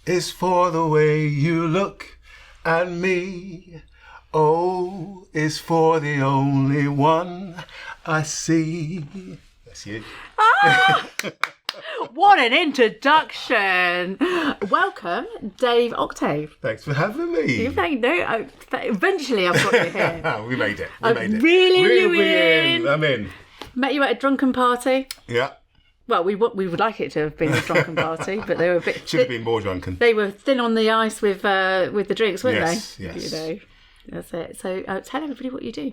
is for the way you look at me. O is for the only one I see. That's you. What an introduction. Welcome, Dave Octave. Thanks for having me. Eventually I've got you here. We made it. Really you in. I'm in. Met you at a drunken party. Yeah. Well, we would like it to have been a drunken party, but they were a bit... Should have been more drunken. They were thin on the ice with the drinks, weren't they? Yes. You know, that's it. So tell everybody what you do.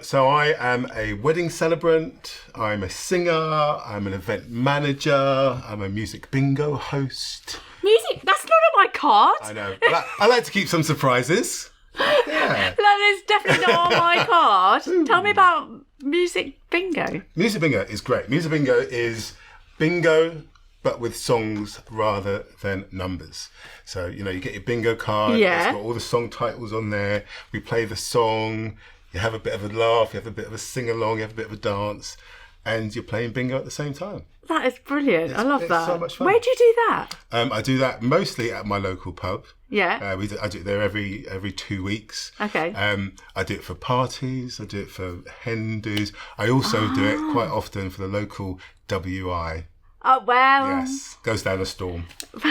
So I am a wedding celebrant, I'm a singer, I'm an event manager, I'm a music bingo host. Music? That's not on my card. I know. But I like to keep some surprises. Yeah. That is definitely not on my card. Tell me about music bingo. Music bingo is great. Music bingo is bingo, but with songs rather than numbers. So, you get your bingo card. Yeah. It's got all the song titles on there. We play the song. You have a bit of a laugh, you have a bit of a sing-along, you have a bit of a dance, and you're playing bingo at the same time. That is brilliant. I love that. It's so much fun. Where do you do that? I do that mostly at my local pub. Yeah. I do it there every 2 weeks. Okay. I do it for parties, I do it for hen do's. I also do it quite often for the local WI. Oh, well. Yes, goes down a storm. Could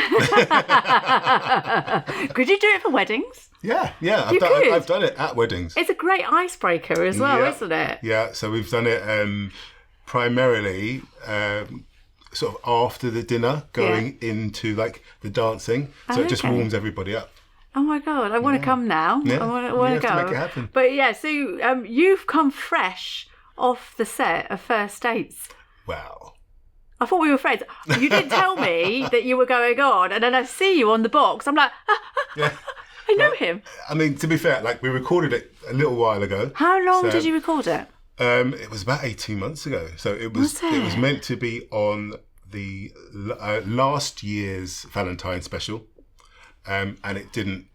you do it for weddings? Yeah. I've done it at weddings. It's a great icebreaker as well, isn't it? Yeah, so we've done it primarily sort of after the dinner, going into like the dancing. So it just warms everybody up. Oh my God, I want to come now. Yeah. I want to go. To make it happen. But yeah, so you've come fresh off the set of First Dates. Wow. I thought we were friends. You didn't tell me that you were going on, and then I see you on the box. I'm like, Yeah. I know him. I mean, to be fair, like we recorded it a little while ago. How long did you record it? It was about 18 months ago. So it was meant to be on the last year's Valentine's special, and it didn't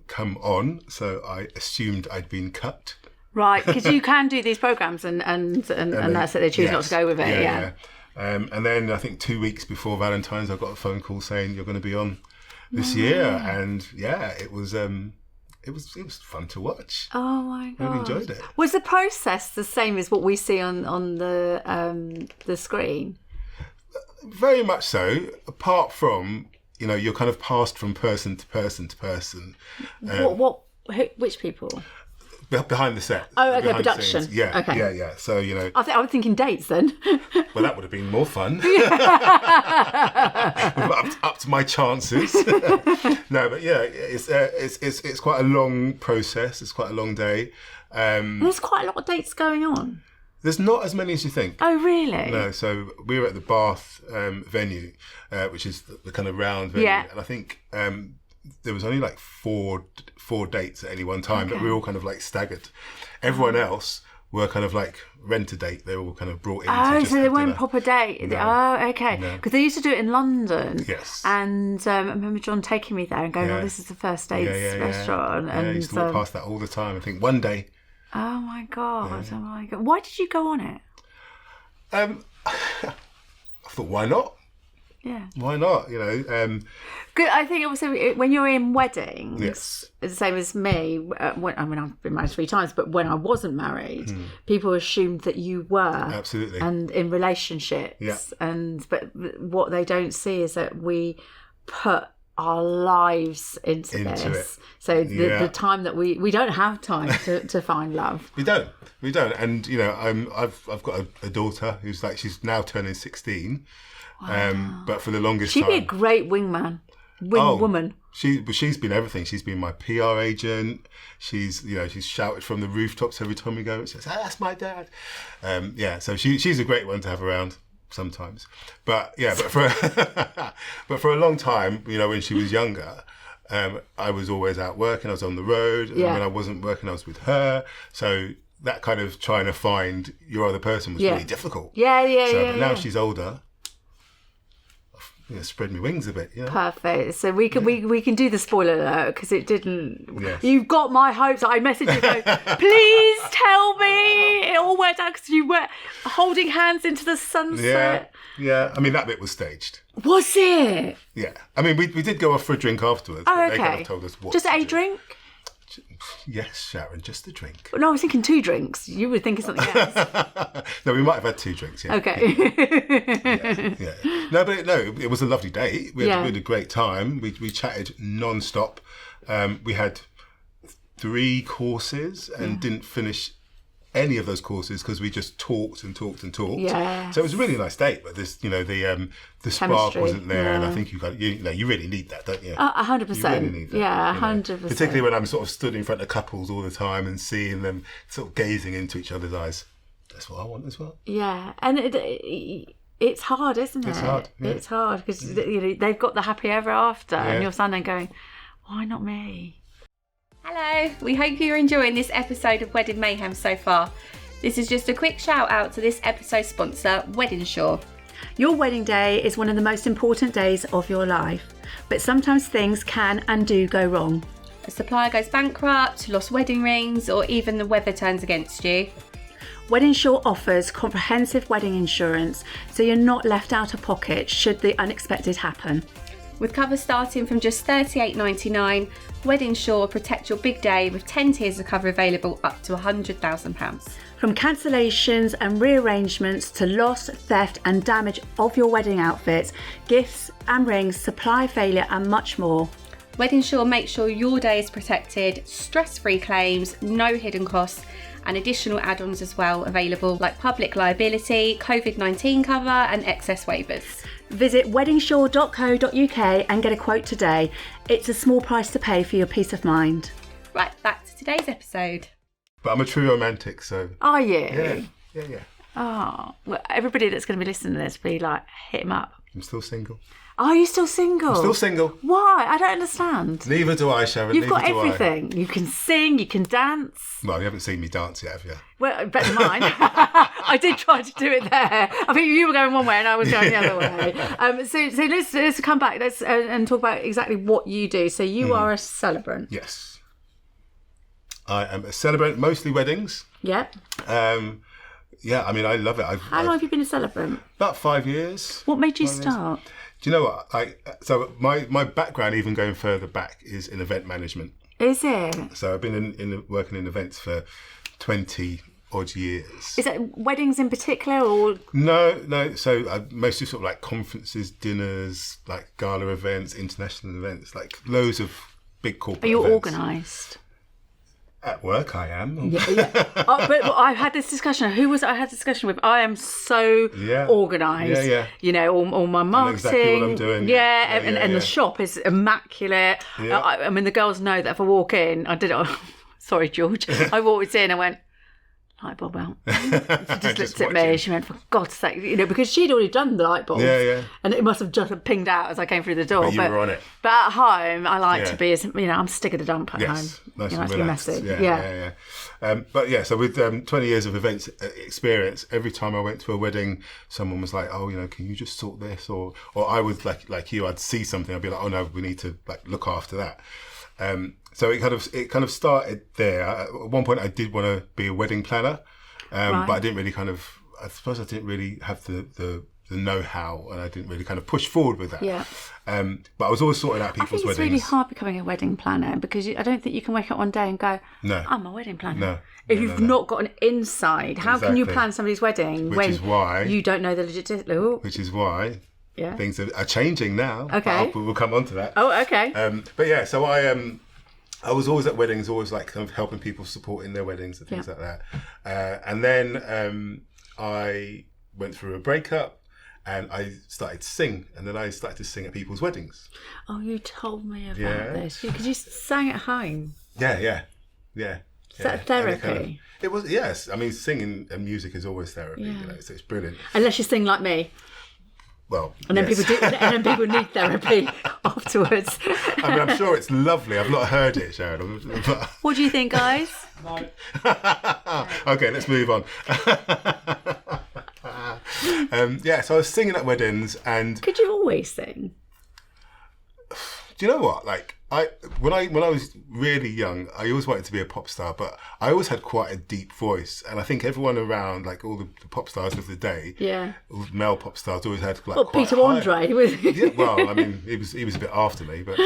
come on. So I assumed I'd been cut. Right, because you can do these programs, and that's it. They choose not to go with it. Yeah. And then I think 2 weeks before Valentine's, I got a phone call saying you're going to be on this year, and it was fun to watch. Oh my God! Really enjoyed it. Was the process the same as what we see on the screen? Very much so. Apart from you're kind of passed from person to person to person. Which people? Behind the set. Oh, okay, production. Yeah, okay. Yeah. So I was thinking dates then. Well, that would have been more fun. up to my chances. No, but yeah, it's quite a long process. It's quite a long day. There's quite a lot of dates going on. There's not as many as you think. Oh, really? No. So we were at the Bath venue, which is the kind of round venue, and I think there was only like four dates at any one time, but we were all kind of like staggered. Everyone else were kind of like rent a date. They were all kind of brought in. Oh, so they weren't proper date. No. Oh, okay. Because they used to do it in London. Yes. And I remember John taking me there and going, "Oh, this is the First Dates restaurant." And I used to walk past that all the time. I think one day. Oh my God! Yeah. Oh my God! Why did you go on it? I thought, why not? Yeah. Why not? Good. I think also when you're in weddings, it's the same as me. I've been married 3 times, but when I wasn't married, people assumed that you were absolutely, and in relationships. Yeah. But what they don't see is that we put our lives into this. It. So the time that we don't have time to find love. We don't. And I've got a daughter she's now turning 16. Wow. But for the longest time, she'd be a great woman. Woman. She's been everything. She's been my PR agent. She's shouted from the rooftops every time we go. She says, "That's my dad." So she's a great one to have around sometimes. But for a long time, when she was younger, I was always out working. I was on the road, and when I wasn't working, I was with her. So that kind of trying to find your other person was really difficult. Yeah. But now she's older. spread my wings a bit. You know? Perfect. So we can do the spoiler alert because it didn't. Yes. You've got my hopes. I messaged you going, please tell me it all worked out because you were holding hands into the sunset. Yeah. I mean, that bit was staged. Was it? Yeah. I mean, we did go off for a drink afterwards. Oh, but okay. They kind of told us what. Just to a do. drink? Yes, Sharon, just a drink. No, I was thinking 2 drinks. You were thinking something else. No, we might have had 2 drinks, yeah. Okay. Yeah. No, it was a lovely day. We had a great time. We chatted non-stop. We had 3 courses and didn't finish any of those courses because we just talked and talked and talked. Yeah. So it was a really nice date, but this, the spark Chemistry, wasn't there, and I think you really need that, don't you? 100%. You really need that, yeah, 100%. Particularly when I'm sort of stood in front of couples all the time and seeing them sort of gazing into each other's eyes. That's what I want as well. Yeah, and it's hard, isn't it? It's hard. Yeah. It's hard because they've got the happy ever after, and you're standing there going, "Why not me?" Hello, we hope you're enjoying this episode of Wedding Mayhem so far. This is just a quick shout out to this episode's sponsor, Weddingsure. Your wedding day is one of the most important days of your life, but sometimes things can and do go wrong. A supplier goes bankrupt, lost wedding rings, or even the weather turns against you. Weddingsure offers comprehensive wedding insurance, so you're not left out of pocket should the unexpected happen. With cover starting from just $38.99, Weddingsure protect your big day with 10 tiers of cover available up to £100,000. From cancellations and rearrangements to loss, theft and damage of your wedding outfits, gifts and rings, supply failure and much more. Weddingsure makes sure your day is protected, stress-free claims, no hidden costs, and additional add-ons as well available like public liability, COVID-19 cover and excess waivers. Visit weddingsure.co.uk and get a quote today. It's a small price to pay for your peace of mind. Right, back to today's episode. But I'm a true romantic, so... Are you? Yeah. Oh, well, everybody that's going to be listening to this, be like, hit him up. I'm still single. Are you still single? I'm still single. Why? I don't understand. Neither do I, Sharon. You've got Neither do everything. You can sing, you can dance. Well, you haven't seen me dance yet, have you? Well, better than mine. I did try to do it there. I think you were going one way and I was going the other way. So let's come back and talk about exactly what you do. So you are a celebrant. Yes. I am a celebrant, mostly weddings. Yep. Yeah, I mean, I love it. How long have you been a celebrant? About 5 years. What made you start? Do you know what? So my background, even going further back, is in event management. Is it? So I've been working in events for 20 odd years. Is it weddings in particular, or? No. So I mostly sort of like conferences, dinners, like gala events, international events, like loads of big corporate events. Are you organised? At work, I am. Yeah. But I've had this discussion. Who was I had a discussion with? I am so organised. Yeah. You know, all my marketing. Exactly what I'm doing. And the shop is immaculate. Yeah. I mean, the girls know that if I walk in, I did it. Sorry, George. I walked in and went, light bulb out. She just looked at me. She went, for God's sake, because she'd already done the light bulb. Yeah. And it must have just pinged out as I came through the door. But you were on it. But at home, I like to be as, I'm stick of the dump at home. Nice and relaxed. messy. Yeah. But yeah, so with 20 years of events experience, every time I went to a wedding, someone was like, "Oh, can you just sort this?" Or I would like you, I'd see something, I'd be like, "Oh no, we need to like look after that." So it kind of started there. At one point, I did want to be a wedding planner, but I didn't really I suppose I didn't really have the know-how, and I didn't really kind of push forward with that. Yeah. But I was always sorting out people's weddings. I think it's really hard becoming a wedding planner because I don't think you can wake up one day and go, "No, I'm a wedding planner." No. If you've not got an inside, how can you plan somebody's wedding when you don't know the logistics? Which is why Yeah. Things are changing now. Okay. We'll come on to that. Oh, okay. But yeah, so I was always at weddings, always like kind of helping people, supporting their weddings and things like that. And then I went through a breakup and I started to sing. And then I started to sing at people's weddings. Oh, you told me about this. Because you sang at home. Yeah. Is that therapy? It was, yes. I mean, singing and music is always therapy. You know, so it's brilliant. Unless you sing like me. Well, and then people do, and then people need therapy afterwards. I mean, I'm sure it's lovely. I've not heard it, Sharon. But... What do you think, guys? No. Okay, let's move on. So I was singing at weddings, and Could you always sing? do you know what? Like when I was really young, I always wanted to be a pop star, but I always had quite a deep voice, and I think everyone around, like all the pop stars of the day, male pop stars, always had like quite Peter high, Andre, he was. yeah, well, I mean, he was a bit after me, but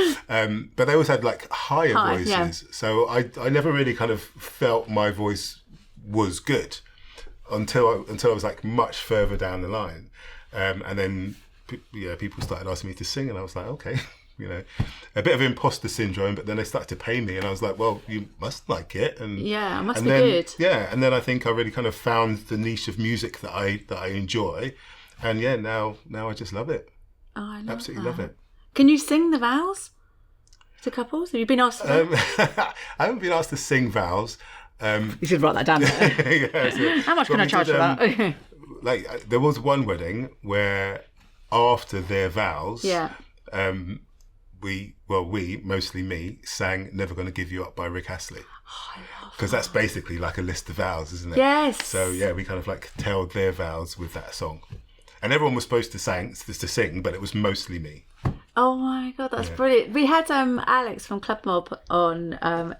they always had like higher voices. Yeah. So I never really kind of felt my voice was good until I was like much further down the line, and then people started asking me to sing, and I was like, okay. A bit of imposter syndrome, but then they started to pay me, and I was like, well, you must like it, and I must and be then, good. Yeah, and then I think I really kind of found the niche of music that I enjoy, and now I just love it. Oh, I Absolutely love it. Can you sing the vows to couples? Have you been asked to? I haven't been asked to sing vows. You should write that down. How much can I charge for that? Like there was one wedding where after their vows, we, mostly me, sang Never Gonna Give You Up by Rick Astley. Because that's basically like a list of vows, isn't it? Yes. So, we kind of like tailed their vows with that song. And everyone was supposed to sing, but it was mostly me. Oh my God, that's brilliant. We had Alex from Club Mob on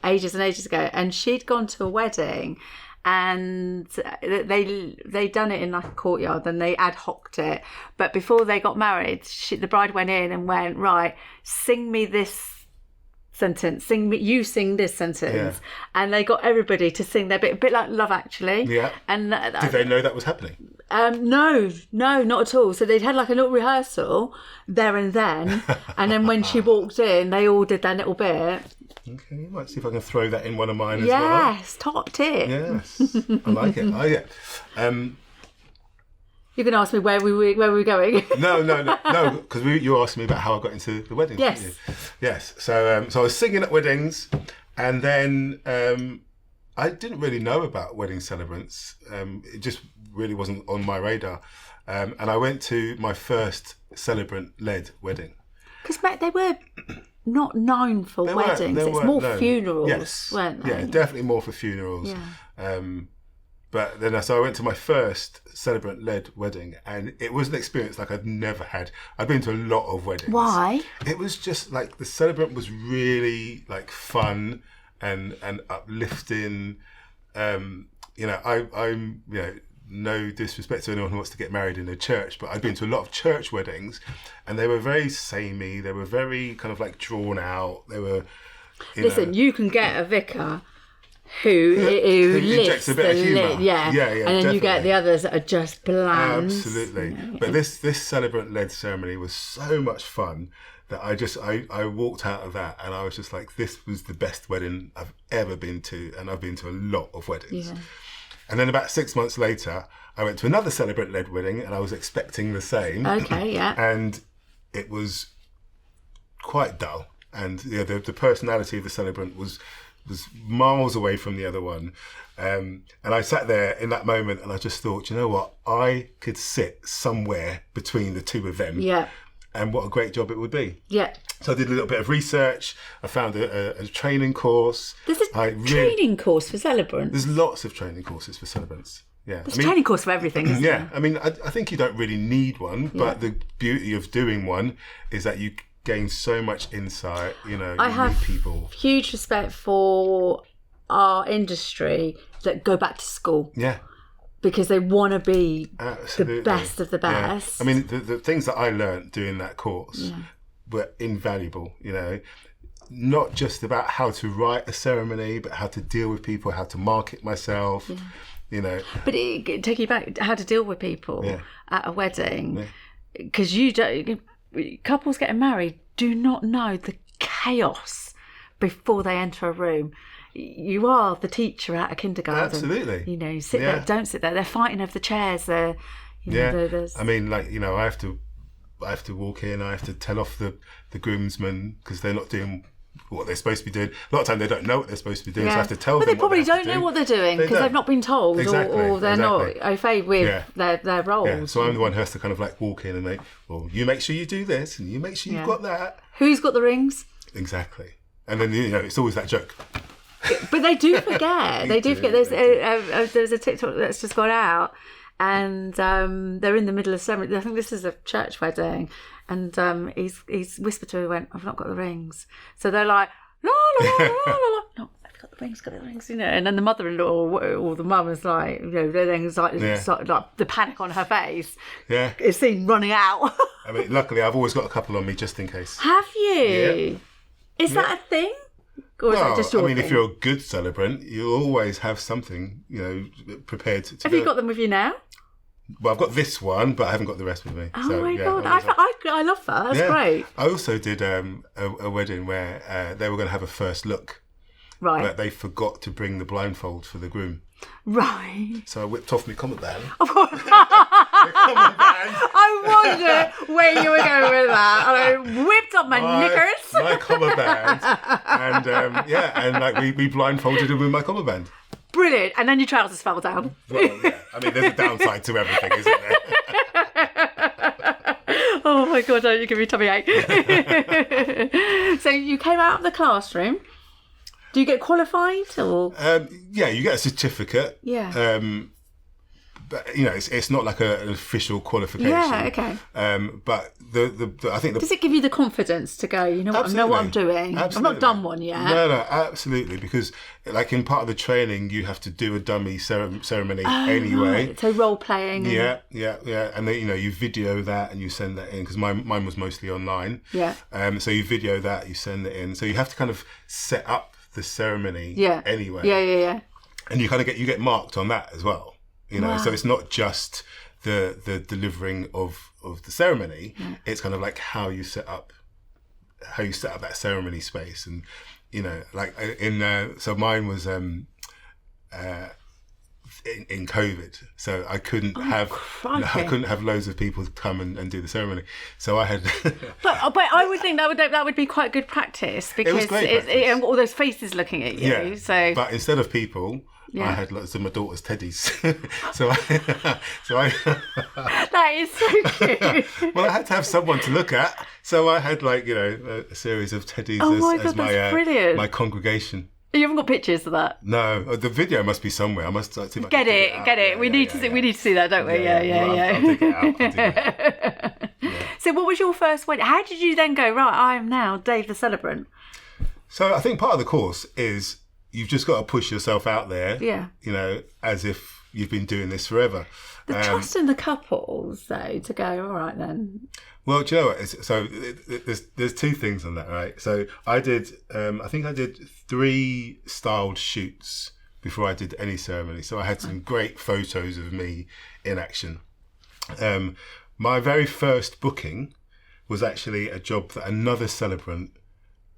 ages and ages ago, and she'd gone to a wedding, and they done it in like a courtyard, and they ad hoc'd it. But before they got married, the bride went in and went, right, sing me this sentence, you sing this sentence, and they got everybody to sing their bit, a bit like Love Actually. Yeah. And did they know that was happening? No, not at all. So they'd had like a little rehearsal there and then, and then when she walked in, they all did their little bit. Okay, you might see if I can throw that in one of mine as well. Yes, top tip. Yes, I like it. You can ask me where we were going. No, because you asked me about how I got into the weddings. Yes. Didn't you? Yes. So I was singing at weddings, and then I didn't really know about wedding celebrants. It just really wasn't on my radar. And I went to my first celebrant-led wedding. Because they were not known for weddings. It's more funerals, weren't they? Yeah, definitely more for funerals. Yeah. But then, so I went to my first celebrant-led wedding, and it was an experience like I'd never had. I've been to a lot of weddings. Why? It was just like the celebrant was really like fun and uplifting. I'm no disrespect to anyone who wants to get married in a church, but I'd been to a lot of church weddings, and they were very samey. They were very kind of like drawn out. They were. You can get a vicar who injects a bit of humour. And then definitely. you get the others that are just bland. Absolutely. But this celebrant-led ceremony was so much fun that I walked out of that, and I was just like, this was the best wedding I've ever been to, and I've been to a lot of weddings. Yeah. And then about 6 months later, I went to another celebrant-led wedding, and I was expecting the same. Okay, yeah. And it was quite dull, and the personality of the celebrant was miles away from the other one. And I sat there in that moment, and I just thought, you know what? I could sit somewhere between the two of them. Yeah. And what a great job it would be. Yeah. So I did a little bit of research. I found a training course. There's a training course for celebrants. There's lots of training courses for celebrants. Yeah. There's a training course for everything, isn't there? I mean, I think you don't really need one, but the beauty of doing one is that you gain so much insight, I have meet people. Huge respect for our industry that go back to school. Yeah. Because they want to be Absolutely. the best of the best. Yeah. I mean, the things that I learned doing that course were invaluable, not just about how to write a ceremony, but how to deal with people, how to market myself, But take you back, how to deal with people at a wedding. Because couples getting married do not know the chaos before they enter a room. You are the teacher at a kindergarten. Absolutely. Sit there, don't sit there. They're fighting over the chairs. I mean, I have to walk in. I have to tell off the groomsmen because they're not doing what they're supposed to be doing. A lot of time they don't know what they're supposed to be doing, so I have to tell them. But they probably don't know what they're doing because they've not been told, or they're not au fait with their roles. Yeah. So I'm the one who has to kind of like walk in and you make sure you do this, and you make sure you've got that. Who's got the rings? Exactly. And then it's always that joke. But they do forget. There's a TikTok that's just gone out, and they're in the middle of ceremony. I think this is a church wedding, and he's whispered to her, went, "I've not got the rings." So they're like, "La la la la la." No, I've got the rings, you know. And then the mother-in-law or the mum is like, you know, then it's like the panic on her face. Yeah, it's seen running out. I mean, luckily I've always got a couple on me just in case. Have you? Yeah. Is that a thing? Or is that just your thing? If you're a good celebrant, you'll always have something, you know, prepared to Have you got them with you now? Well, I've got this one, but I haven't got the rest with me. Oh my God, I love that. That's great. I also did a wedding where they were going to have a first look. Right. But they forgot to bring the blindfold for the groom. Right. So I whipped off my combat band. I wonder where you were going with that. I whipped up my knickers. My combat band. And like we blindfolded him with my combat band. Brilliant. And then your trousers fell down. Well, yeah. I mean, there's a downside to everything, isn't there? Oh my God, don't you give me tummy ache. So you came out of the classroom. Do you get qualified or? Yeah, you get a certificate. Yeah. But you know, it's not like an official qualification. Yeah. Okay. But the I think does it give you the confidence to go? You know what? I know what I'm doing. Absolutely. I've not done one yet. No, absolutely. Because like in part of the training, you have to do a dummy ceremony anyway. Right. So role playing. Yeah. And then, you know, you video that and you send that in because mine was mostly online. Yeah. So you video that, you send it in. So you have to kind of set up the ceremony. Yeah. Anyway. Yeah. And you kind of get marked on that as well. You know, so it's not just the delivering of the ceremony. Yeah. It's kind of like how you set up that ceremony space, and you know, like so mine was in COVID, so I couldn't have loads of people come and do the ceremony. So I had, but I would think that would be quite good practice because it was great practice. All those faces looking at you. Yeah. So, but instead of people. Yeah. I had lots of my daughter's teddies, so I that is so cute. Well, I had to have someone to look at, so I had like, you know, a series of teddies as my congregation. You haven't got pictures of that? No, the video must be somewhere. I must see if I get it. We need to see that, don't we? Yeah. I'll dig it out. Yeah. So, what was your first wedding? How did you then go? Right, I am now Dave the Celebrant. So, I think part of the course is. You've just got to push yourself out there, you know, as if you've been doing this forever. The trust in the couples, though, to go, all right then. Well, do you know what? There's two things on that, right? So I think I did 3 styled shoots before I did any ceremony. So I had some great photos of me in action. My very first booking was actually a job that another celebrant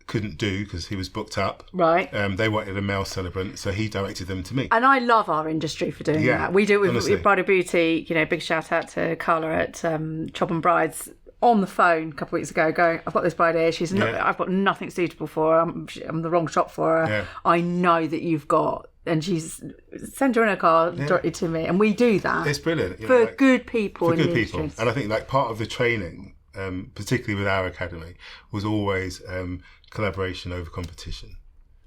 couldn't do because he was booked up. Right. They wanted a male celebrant, so he directed them to me. And I love our industry for doing that. We do it with Bridal Beauty. You know, big shout out to Carla at Chop and Brides on the phone a couple of weeks ago going, I've got this bride here. I've got nothing suitable for her. I'm the wrong shop for her. Yeah. I know that you've got... And she's sent her in a car directly to me. And we do that. It's brilliant. For good people in the industry. And I think like part of the training, particularly with our academy, was always... collaboration over competition.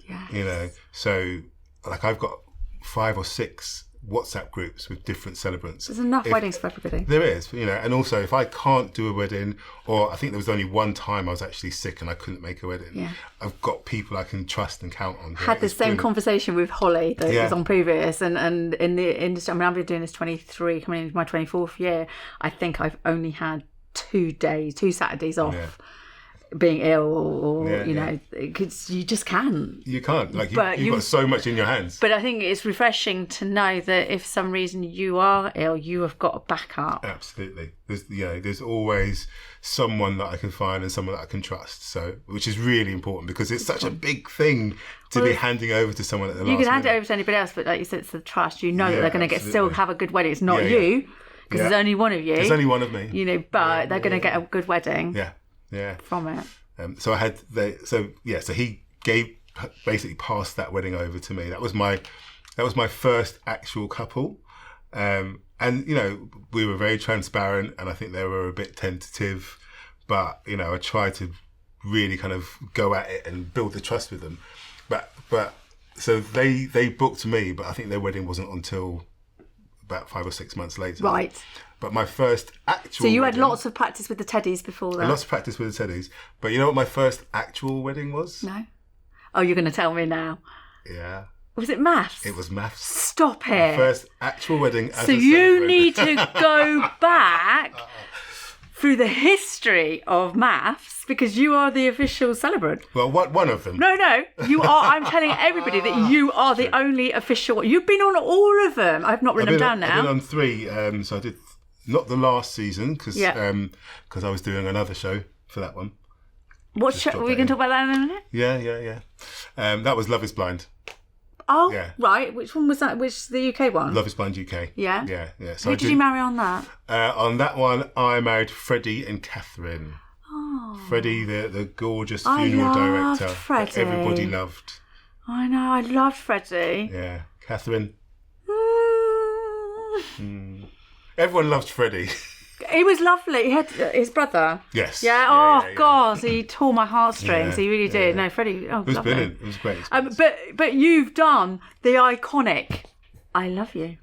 Yeah. You know, so like I've got 5 or 6 WhatsApp groups with different celebrants. There's enough weddings for everybody. There is, you know, and also if I can't do a wedding, or I think there was only one time I was actually sick and I couldn't make a wedding, I've got people I can trust and count on. Had the same conversation with Holly that was on previous, and in the industry, I mean, I've been doing this 23, coming into my 24th year. I think I've only had 2 Saturdays off. Yeah. Being ill or you know, because you just can't. You can't. Like you've got so much in your hands. But I think it's refreshing to know that if for some reason you are ill, you have got a backup. Absolutely. There's always someone that I can find and someone that I can trust. So, which is really important because it's such a big thing to be handing over to someone at the last minute. You can hand it over to anybody else, but like you said, it's the trust. You know that they're going to still have a good wedding. It's not you because there's only one of you. There's only one of me. You know, but they're going to get a good wedding. Yeah. From it. So I had so he basically passed that wedding over to me. That was my first actual couple. And you know, we were very transparent and I think they were a bit tentative, but you know, I tried to really kind of go at it and build the trust with them. But so they booked me, but I think their wedding wasn't until about 5 or 6 months later. Right. But my first actual So you had wedding, lots of practice with the teddies before that? lots of practice with the teddies. But you know what my first actual wedding was? No. Oh, you're going to tell me now. Yeah. Was it maths? It was maths. Stop My it. first actual wedding as So a you celebrant. need to go back through the history of maths because you are the official celebrant. Well, one of them. No, you are. I'm telling everybody that you are the only official one. You've been on all of them. I've not written them down now. I've been on 3. So I did not the last season because I was doing another show for that one. What show? Are we going to talk about that in a minute? Yeah. That was Love is Blind. Oh, Yeah. right. Which one was that? Which the UK one? Love is Blind UK. Yeah? Yeah. So Who did you marry on that? On that one, I married Freddie and Catherine. Oh. Freddie, the gorgeous funeral director Freddie. that everybody loved. I know. I loved Freddie. Yeah. Catherine. Everyone loved Freddie. He was lovely. He had his brother. Yes. Yeah. God, he tore my heartstrings. He really did. No, Freddie. Oh, it was lovely. brilliant. It was great. But you've done the iconic "I love you,"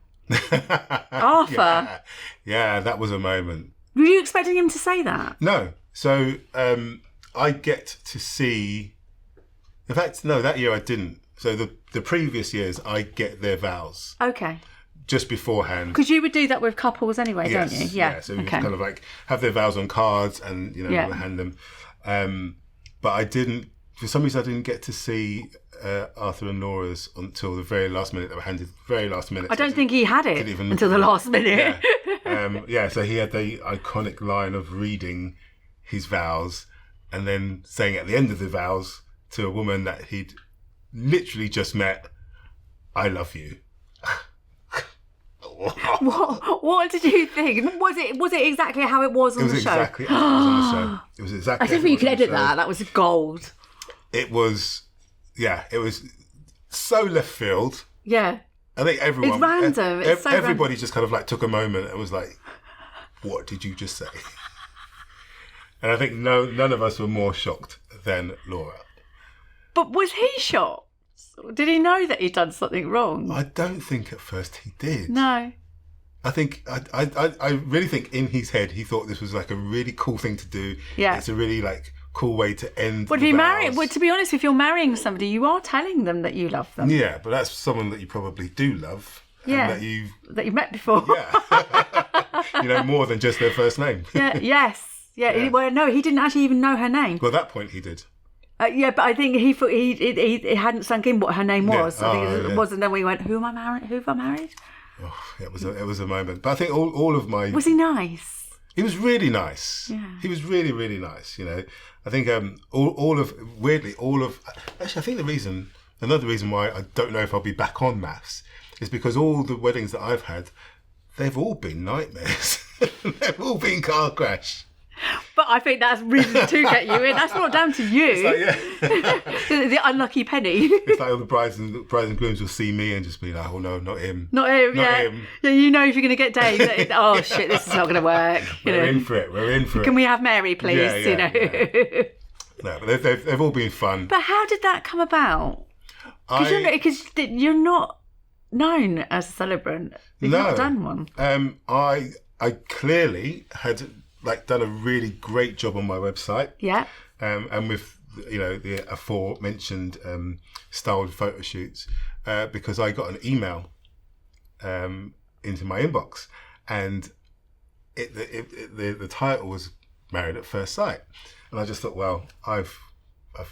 Arthur. Yeah, that was a moment. Were you expecting him to say that? No. So I get to see. In fact, no, that year I didn't. So the previous years, I get their vows. Okay. Just beforehand. Because you would do that with couples anyway, don't you? Yeah. So you kind of like have their vows on cards and, hand them. But I didn't, for some reason, I didn't get to see Arthur and Laura's until the very last minute. They were handed very last minute. I don't think he had it until the last minute. Yeah. So he had the iconic line of reading his vows and then saying at the end of the vows to a woman that he'd literally just met, "I love you." What did you think? Was it exactly how it was on the show? Exactly as it was on the show. It was exactly. I think you could edit that. That was gold. It was, it was so left field. Yeah. I think everyone. It's random. It's so everybody just kind of like took a moment and was like, "What did you just say?" And I think none of us were more shocked than Laura. But was he shocked? Did he know that he'd done something wrong? I don't think at first he did. No. I think I really think in his head he thought this was like a really cool thing to do. Yeah. It's a really like cool way to end. Well, if you marry, to be honest, if you're marrying somebody, you are telling them that you love them. Yeah, but that's someone that you probably do love. Yeah. And that you've met before. Yeah. More than just their first name. Yeah. Yes. Yeah. Well, no, he didn't actually even know her name. Well, at that point he did. But I think he thought he hadn't sunk in what her name was. I think it was, and then we went, "Who am I married? Who have I married?" Oh, it was a moment. But I think all of my. Was he nice? He was really nice. Yeah. He was really, really nice. I think actually I think another reason why I don't know if I'll be back on maths is because all the weddings that I've had, they've all been nightmares. They've all been car crash. But I think that's reason to get you in. That's not down to you. It's like, the unlucky penny. It's like all the brides and grooms will see me and just be like, "Oh no, not him. Not him. Yeah, you know if you're going to get Dave. Oh shit, this is not going to work. We're in for it. Can we have Mary, please? Yeah. No, but they've all been fun. But how did that come about? Because you're not known as a celebrant. You've not done one. I clearly had done a really great job on my website. Yeah. And with the aforementioned styled photo shoots, because I got an email into my inbox, and the title was "Married at First Sight," and I just thought, well, I've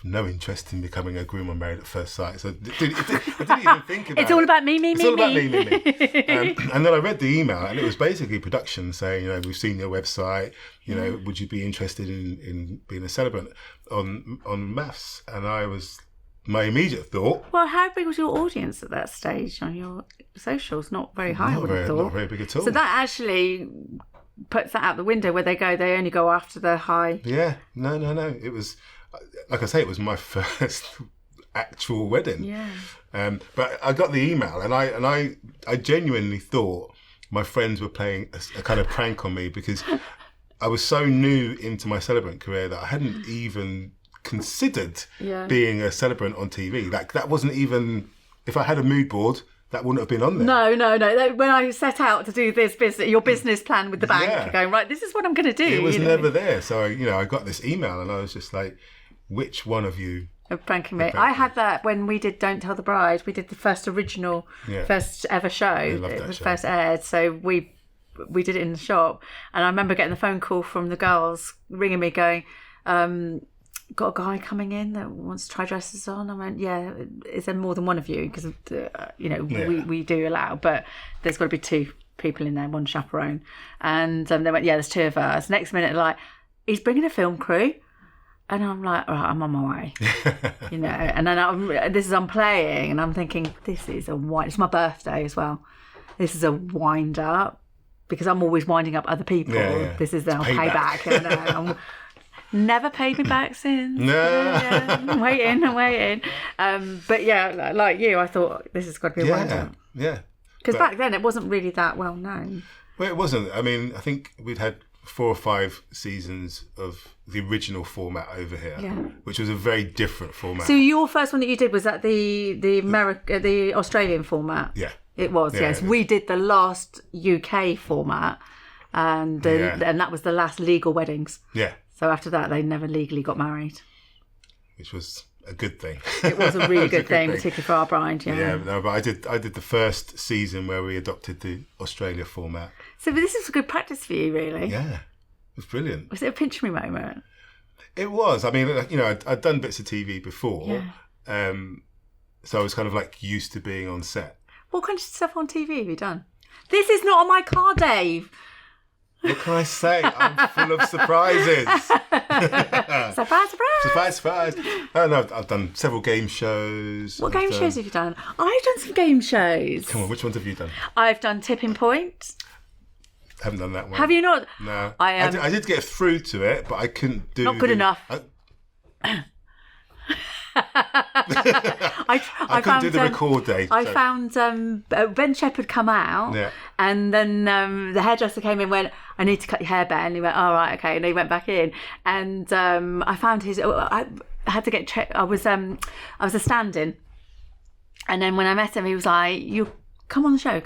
no interest in becoming a groom on Married at First Sight, so I didn't even think about it. It's all about me. It's all about me. And then I read the email, and it was basically production saying, we've seen your website, would you be interested in being a celebrant on maths? And my immediate thought. Well, how big was your audience at that stage on your socials? Not very high, I would have thought. Not very big at all. So that actually puts that out the window where they only go after the high. Yeah, no. It was, like I say, it was my first actual wedding. Yeah. But I got the email, and I genuinely thought my friends were playing a kind of prank on me, because I was so new into my celebrant career that I hadn't even considered being a celebrant on TV. Like, that wasn't even, if I had a mood board, that wouldn't have been on there. No. When I set out to do this business, your business plan with the bank, going, right, this is what I'm going to do. It was never there. So, I got this email and I was just like, which one of you? Pranking me. I had that when we did Don't Tell the Bride. We did the first original, first ever show. It was first aired. So we did it in the shop. And I remember getting the phone call from the girls ringing me going, got a guy coming in that wants to try dresses on. I went, yeah, is there more than one of you? Because, we do allow, but there's got to be 2 people in there, 1 chaperone. And they went, yeah, there's 2 of us. Next minute, like, he's bringing a film crew. And I'm like, all right, I'm on my way, And then I'm playing, and I'm thinking, this is a wind. It's my birthday as well. This is a wind up, because I'm always winding up other people. Yeah. This is their payback. Never paid me back since. No. I'm waiting. But yeah, like you, I thought this has got to be a wind up. Yeah. Because back then it wasn't really that well known. Well, it wasn't. I mean, I think we'd had 4 or 5 seasons of the original format over here, which was a very different format. So your first one that you did was that the Australian format? Yeah. It was, yes. We did the last UK format, and that was the last legal weddings. Yeah. So after that, they never legally got married. Which was a good thing. It was a really good thing, particularly for our bride. Yeah, no, but I did the first season where we adopted the Australia format. So this was a good practice for you, really. Yeah, it was brilliant. Was it a pinch me moment? It was. I mean, I'd done bits of TV before, so I was kind of like used to being on set. What kind of stuff on TV have you done? This is not on my card, Dave. What can I say? I'm full of surprises. Surprise. Oh, no, I've done several game shows. What game shows have you done? I've done some game shows. Come on, which ones have you done? I've done Tipping Point. Haven't done that one. Have you not? No. I did get through to it, but I couldn't do Not good enough. I couldn't do the record day. I found Ben Shepherd come out, and then the hairdresser came in and went, I need to cut your hair, Ben. And he went, all right, okay. And he went back in, and I found his. I had to get. I was a stand-in, and then when I met him, he was like, "You come on the show,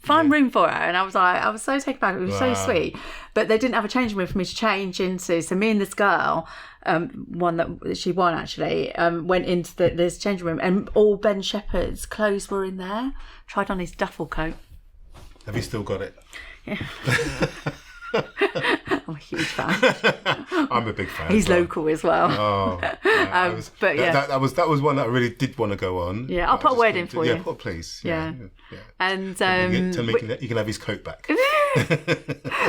find room for her." And I was like, I was so taken back. It was so sweet, but they didn't have a changing room for me to change into. So me and this girl. One that she won actually went into this changing room, and all Ben Shepherd's clothes were in there. Tried on his duffel coat. Have you still got it? Yeah. I'm a huge fan. I'm a big fan. He's local as well. Oh, yeah, but yeah, that was one that I really did want to go on. Yeah, I'll put a word in for you. Yeah, please. Yeah. And tell me you can have his coat back.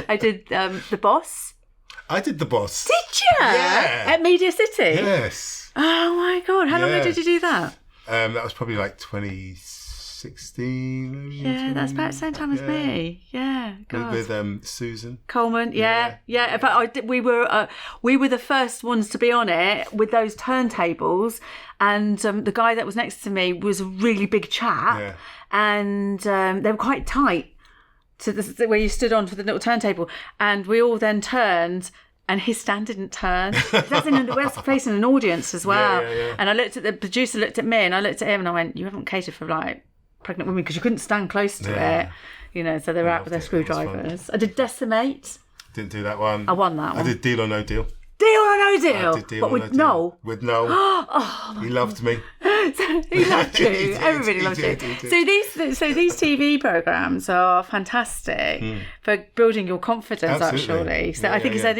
I did The Boss. I did The Boss. Did you? Yeah. At Media City? Yes. Oh my God. How long ago did you do that? That was probably like 2016. Maybe, yeah, that's about the same time as me. Yeah. God. With Susan Coleman. Yeah. But we were the first ones to be on it with those turntables, and the guy that was next to me was a really big chap, and they were quite tight. To where you stood on for the little turntable, and we all then turned, and his stand didn't turn. That's facing an audience as well. Yeah. And I looked at the producer, looked at me, and I looked at him, and I went, "You haven't catered for like pregnant women because you couldn't stand close to it, So they were out with their screwdrivers." I did Decimate. Didn't do that one. I won that one. I did Deal or No Deal. Deal or No Deal? I did Deal or with No Deal. Noel? With Noel. He loved me. He loved you. Everybody loved you. So these TV programs are fantastic for building your confidence. Absolutely. Actually, so I think he said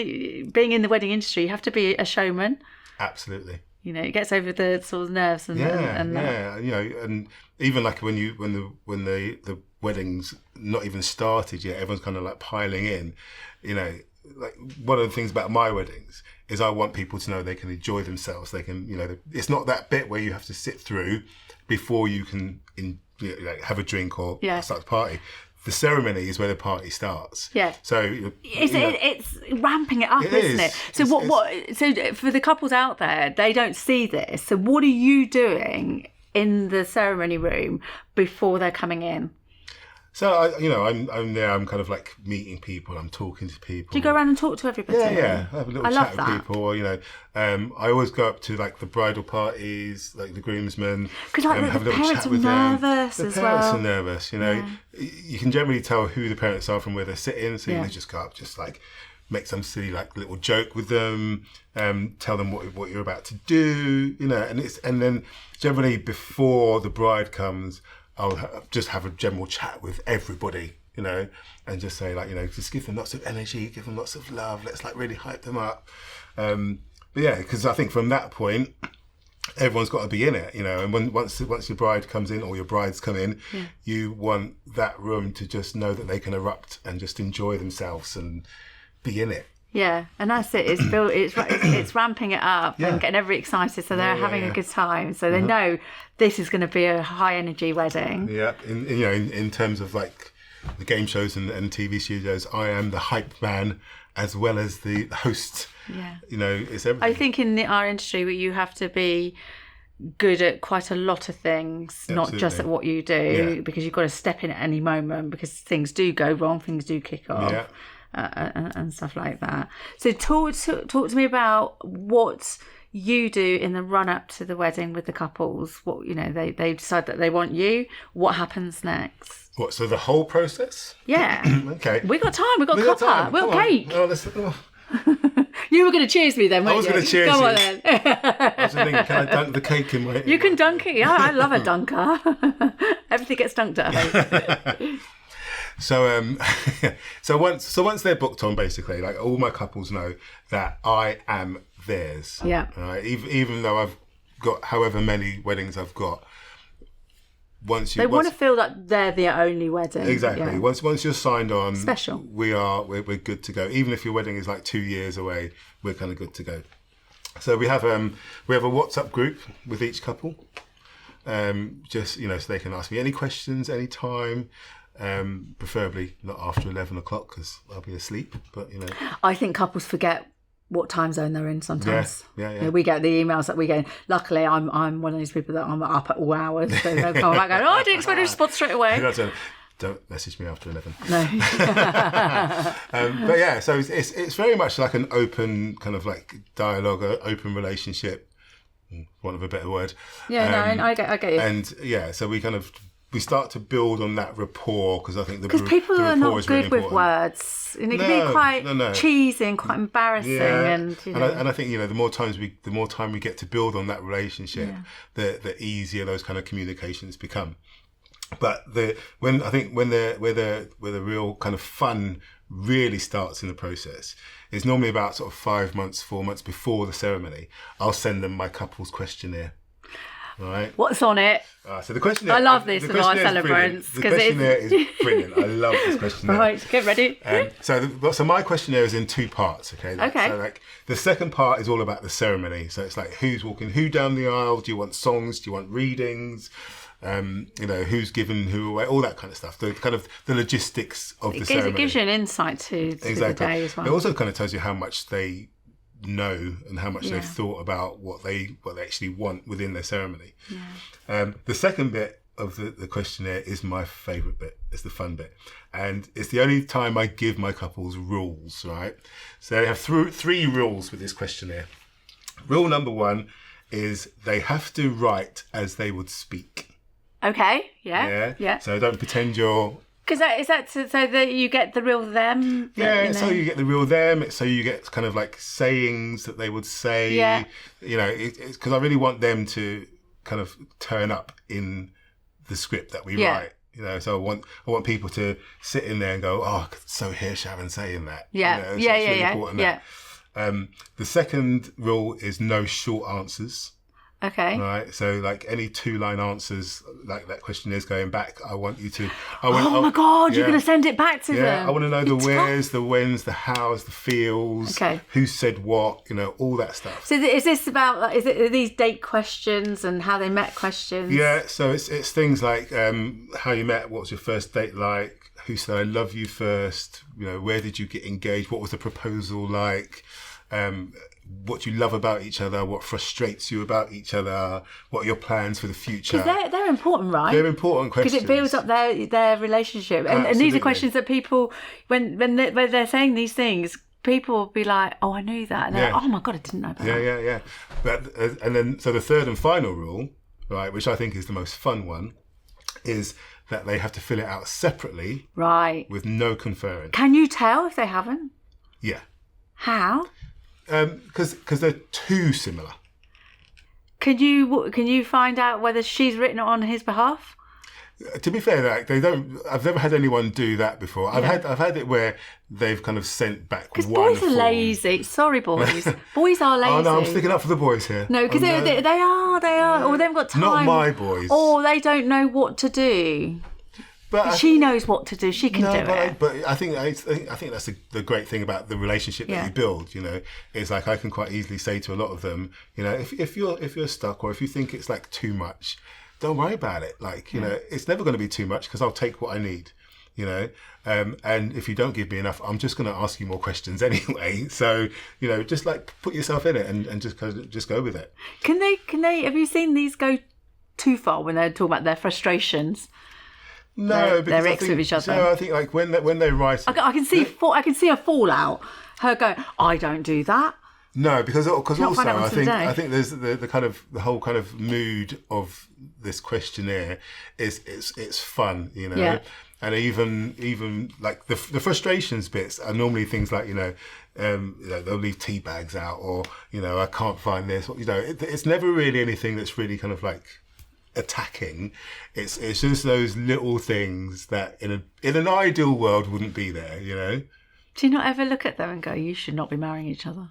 being in the wedding industry, you have to be a showman. Absolutely. It gets over the sort of nerves and and even like when the wedding's not even started yet, everyone's kind of like piling in. Like one of the things about my weddings is I want people to know they can enjoy themselves. They can, it's not that bit where you have to sit through before you can have a drink or start the party. The ceremony is where the party starts. Yeah. So it's ramping it up, isn't it? So So for the couples out there, they don't see this. So what are you doing in the ceremony room before they're coming in? So I'm there. I'm kind of like meeting people. I'm talking to people. Do you go around and talk to everybody? Yeah. I have a little I chat love with people. I always go up to like the bridal parties, like the groomsmen. Because like have a the little parents chat are with them. nervous The as parents well. are nervous. You can generally tell who the parents are from where they're sitting. So you just go up, just like make some silly like little joke with them. Tell them what you're about to do. And then generally before the bride comes, I'll just have a general chat with everybody, and just say like, just give them lots of energy, give them lots of love. Let's like really hype them up. But yeah, because I think from that point, everyone's got to be in it, and once your bride comes in or your brides come in, you want that room to just know that they can erupt and just enjoy themselves and be in it. Yeah, and that's it. It's built. It's ramping it up and getting everybody excited, so they're having a good time. So they know this is going to be a high energy wedding. Yeah, in terms of like the game shows and TV studios, I am the hype man as well as the host. Yeah, it's everything. I think in our industry, you have to be good at quite a lot of things, not just at what you do, because you've got to step in at any moment because things do go wrong, things do kick off. Yeah. And stuff like that. So talk to me about what you do in the run up to the wedding with the couples. What they decide that they want you. What happens next? What? So the whole process? Yeah. Okay. We got time. We got cuppa. We got cake. You were going to cheers me then, weren't you? I was going to cheers you. Come on then. I was thinking, can I dunk the cake in my... You can dunk it. Yeah, I love a dunker. Everything gets dunked at home. So once they're booked on, basically, like all my couples know that I am theirs. Yeah. Right? Even though I've got however many weddings I've got, want to feel that they're their only wedding. Exactly. Yeah. Once you're signed on, special. We're good to go. Even if your wedding is like 2 years away, we're kind of good to go. So we have a WhatsApp group with each couple. Just so they can ask me any questions anytime. Preferably not after 11 o'clock because I'll be asleep. But I think couples forget what time zone they're in sometimes. Yeah. We get the emails that we get. Luckily, I'm one of those people that I'm up at all hours, so they'll come back going, I didn't expect to respond straight away. Don't message me after 11. No. But yeah, so it's very much like an open kind of like dialogue, open relationship, for want of a better word. Yeah, I get you. And yeah, so we start to build on that rapport because I think because people are not good with words, and it can be quite cheesy and quite embarrassing. Yeah. And I think the more time we get to build on that relationship, the easier those kind of communications become. But when the real kind of fun really starts in the process is normally about sort of 4 months before the ceremony. I'll send them my couple's questionnaire. Right. What's on it? So the questionnaire. I love this with our celebrants. The questionnaire is brilliant. I love this questionnaire. Right, get ready. So my questionnaire is in 2 parts. Okay. Okay. So like the second part is all about the ceremony. So it's like who's walking who down the aisle. Do you want songs? Do you want readings? Who's giving who away? All that kind of stuff. The kind of the logistics of the ceremony. It gives you an insight to the day as well. It also kind of tells you how much they know and how much they've thought about what they actually want within their ceremony. The second bit of the questionnaire is my favourite bit. It's the fun bit, and it's the only time I give my couples rules. Right, so they have 3 rules with this questionnaire. Rule number 1 is they have to write as they would speak. Okay. Yeah. So don't pretend you're. Because is that so that you get the real them? So you get the real them. So you get kind of like sayings that they would say. Yeah. It's because I really want them to kind of turn up in the script that we write. So I want people to sit in there and go, oh, I could so hear Sharon saying that. Yeah. It's really important that. The second rule is no short answers. Okay. Right. So like any 2-line answers, like that questionnaire is going back. I want you to. Oh my God! You're going to send it back to them. Yeah. I want to know the wheres, the whens, the hows, the feels. Okay. Who said what? All that stuff. So is this about? Are these date questions and how they met questions? Yeah. So it's things like how you met, what was your first date like, who said I love you first, where did you get engaged, what was the proposal like. what you love about each other, what frustrates you about each other, what are your plans for the future. Because they're important, right? They're important questions. Because it builds up their relationship. And these are questions that people, when they're saying these things, people will be like, oh, I knew that. And they're like, oh my God, I didn't know that. Yeah. But, and then, so the third and final rule, right, which I think is the most fun one, is that they have to fill it out separately. Right. With no conferring. Can you tell if they haven't? Yeah. How? Because they're too similar. Can you find out whether she's written it on his behalf? To be fair, like, they don't. I've never had anyone do that before. I've had it where they've kind of sent back one. Because boys are lazy. Sorry, boys. Boys are lazy. Oh no, I'm sticking up for the boys here. No, because they are. Or they've got time. Not my boys. Or they don't know what to do. But she knows what to do. She can do it. But I think that's the great thing about the relationship that you build. You know, it's like I can quite easily say to a lot of them, you know, if you're stuck or if you think it's like too much, don't worry about it. Like, you know, it's never going to be too much because I'll take what I need. You know, and if you don't give me enough, I'm just going to ask you more questions anyway. So, you know, just like put yourself in it and just go with it. Can they? Have you seen these go too far when they're talking about their frustrations? No, they're ex with each other. So I think like when they write, I can see a fallout. Her going, I don't do that. No, because also I think there's the whole kind of mood of this questionnaire is it's fun, you know, and even like the frustrations bits are normally things like, you know, they'll leave tea bags out, or, you know, I can't find this, you know, it's never really anything that's really kind of like attacking. It's just those little things that in an ideal world wouldn't be there, you know. Do you not ever look at them and go, you should not be marrying each other?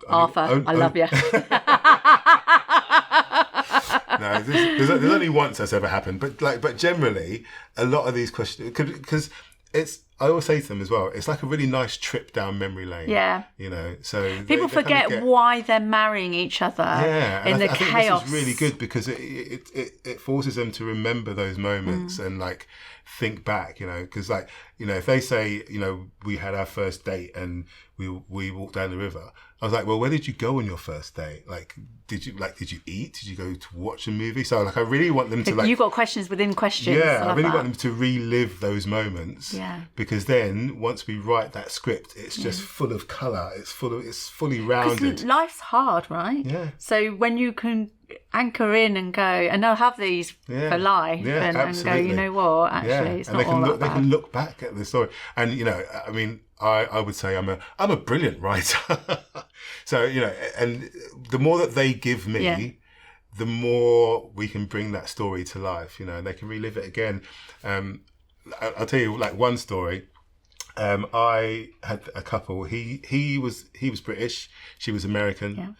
Arthur, I love you. No, there's only once that's ever happened, but generally a lot of these questions, because I always say to them as well, it's like a really nice trip down memory lane. Yeah. You know, so people forget why they're marrying each other. Yeah, in the chaos. I think this is really good because it forces them to remember those moments and like think back, you know, because like, you know, if they say, you know, we had our first date and we walked down the river, I was like, well, where did you go on your first date? Like, did you eat? Did you go to watch a movie? So like, I really want them to like... You've got questions within questions. Yeah, I really want them to relive those moments. Yeah. Because then once we write that script, it's just full of colour. It's fully rounded. Because life's hard, right? Yeah. So when you can anchor in and go, and they'll have these for life, and go, you know what, actually, it's not all that bad. They can look back at the story. And, you know, I mean, I would say I'm a brilliant writer. So, you know, and the more that they give me, the more we can bring that story to life, you know, and they can relive it again. I'll tell you like one story. I had a couple. He was British. She was American. Yeah.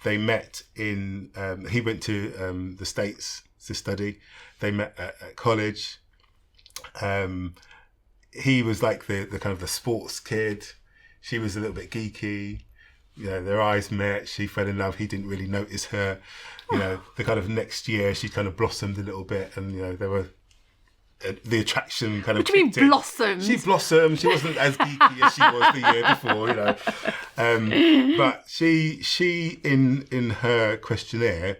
They met in. He went to the States to study. They met at college. He was like the kind of the sports kid. She was a little bit geeky. You know, their eyes met. She fell in love. He didn't really notice her. You know, the kind of next year she kind of blossomed a little bit, and you know there were the attraction kind of. What do you mean blossomed? She blossomed. She wasn't as geeky as she was the year before. You know, but she in her questionnaire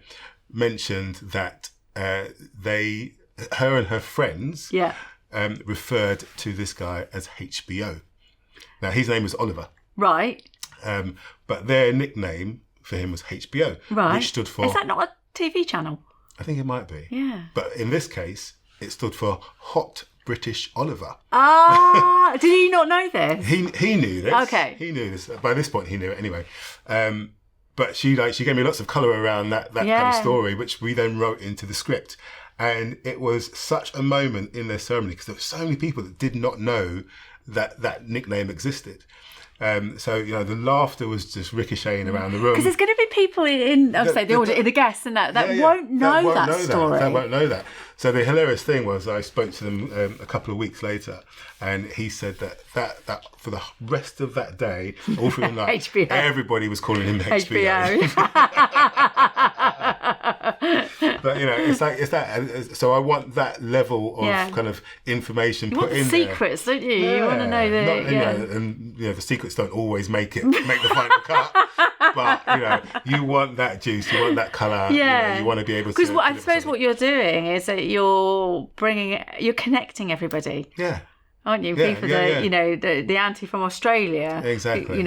mentioned that her and her friends referred to this guy as HBO. Now his name was Oliver. Right. But their nickname for him was HBO, which stood for... Is that not a TV channel? I think it might be. Yeah. But in this case, it stood for Hot British Oliver. Ah, did he not know this? He knew this. Okay. He knew this. By this point, he knew it anyway. But she gave me lots of colour around that kind of story, which we then wrote into the script. And it was such a moment in their ceremony because there were so many people that did not know that nickname existed. So, you know, the laughter was just ricocheting around the room. Because there's going to be people in the guests and that won't know that story. They won't know that. So the hilarious thing was I spoke to them a couple of weeks later, and he said that for the rest of that day, all through the night, HBO. Everybody was calling him HBO. But, you know, it's that. So I want that level of kind of information put in there. Secrets, don't you? You want to know that. You know, and you know, the secrets don't always make the final cut. But you want that juice, you want that colour. Yeah. You want to be able to. Because I suppose what you're doing is that you're connecting everybody. Yeah. Aren't you? Yeah, People yeah, that, the auntie from Australia. Exactly.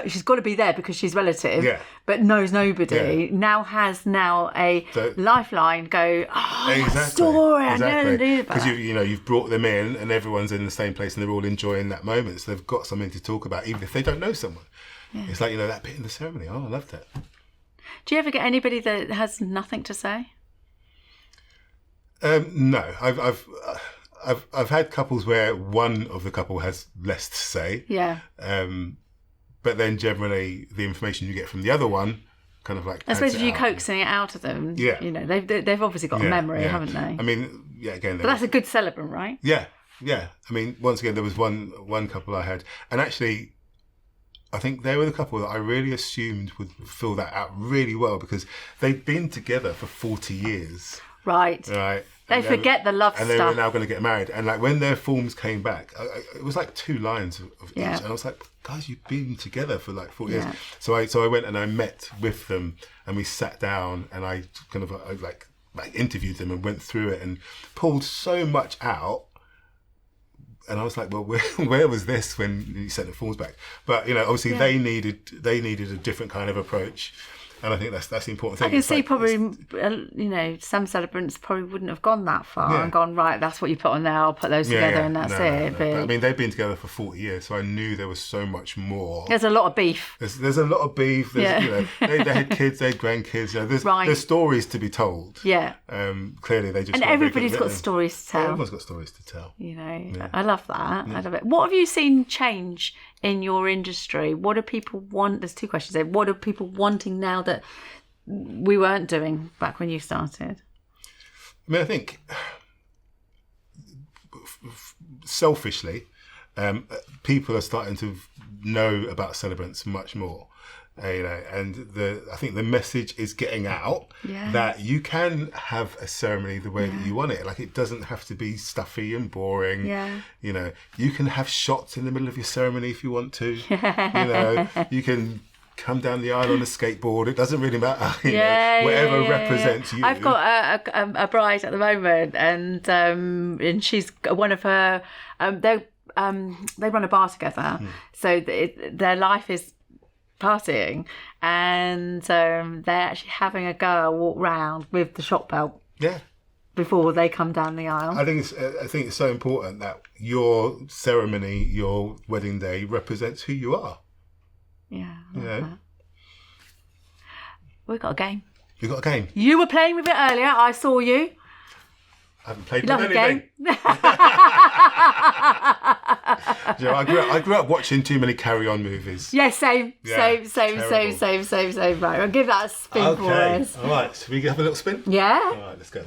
She's got to be there because she's relative, but knows nobody. Yeah. Now has a lifeline. Go, exactly. Story. I never knew that. Because you've brought them in, and everyone's in the same place, and they're all enjoying that moment. So they've got something to talk about, even if they don't know someone. Yeah. It's like that bit in the ceremony. Oh, I loved it. Do you ever get anybody that has nothing to say? No, I've had couples where one of the couple has less to say. Yeah. But then generally the information you get from the other one kind of like. I suppose if you're coaxing it out of them. Yeah. They've obviously got a memory, haven't they? I mean, again. But that's a good celebrant, right? Yeah. Yeah. I mean, once again, there was one couple I had, and actually, I think they were the couple that I really assumed would fill that out really well because they'd been together for 40 years. Right. They forget the love stuff. And they were now going to get married. And like when their forms came back, it was like 2 lines of each. And I was like, guys, you've been together for like 40 years. So I went and I met with them and we sat down and I kind of like interviewed them and went through it and pulled so much out. And I was like, well, where was this when you sent the forms back? But, obviously they needed a different kind of approach. And I think that's the important thing. I can see probably, some celebrants probably wouldn't have gone that far and gone, right, that's what you put on there, I'll put those together and that's it. But, I mean, they've been together for 40 years, so I knew there was so much more. There's a lot of beef. There's a lot of beef. They had kids, they had grandkids. There's stories to be told. Yeah. Clearly, they just. And everybody's got stories to tell. Everyone's got stories to tell. I love that. I love it. What have you seen change in your industry? What do people want? There's 2 questions there. What are people wanting now that we weren't doing back when you started? I mean, I think selfishly, people are starting to know about celebrants much more. And I think the message is getting out that you can have a ceremony the way that you want it. Like it doesn't have to be stuffy and boring. Yeah. You can have shots in the middle of your ceremony if you want to. You can come down the aisle on a skateboard. It doesn't really matter. Whatever represents you. I've got a bride at the moment, and she's one of her. They run a bar together, so their life is partying, and they're actually having a girl walk round with the shot belt. Yeah. Before they come down the aisle. I think it's so important that your ceremony, your wedding day, represents who you are. Yeah. That. We've got a game. You've got a game. You were playing with it earlier. I saw you. I haven't played with anything. I grew up watching too many Carry On movies. Yeah, same. Right, I'll give that a spin for us. All right, should we have a little spin? Yeah. All right, let's go.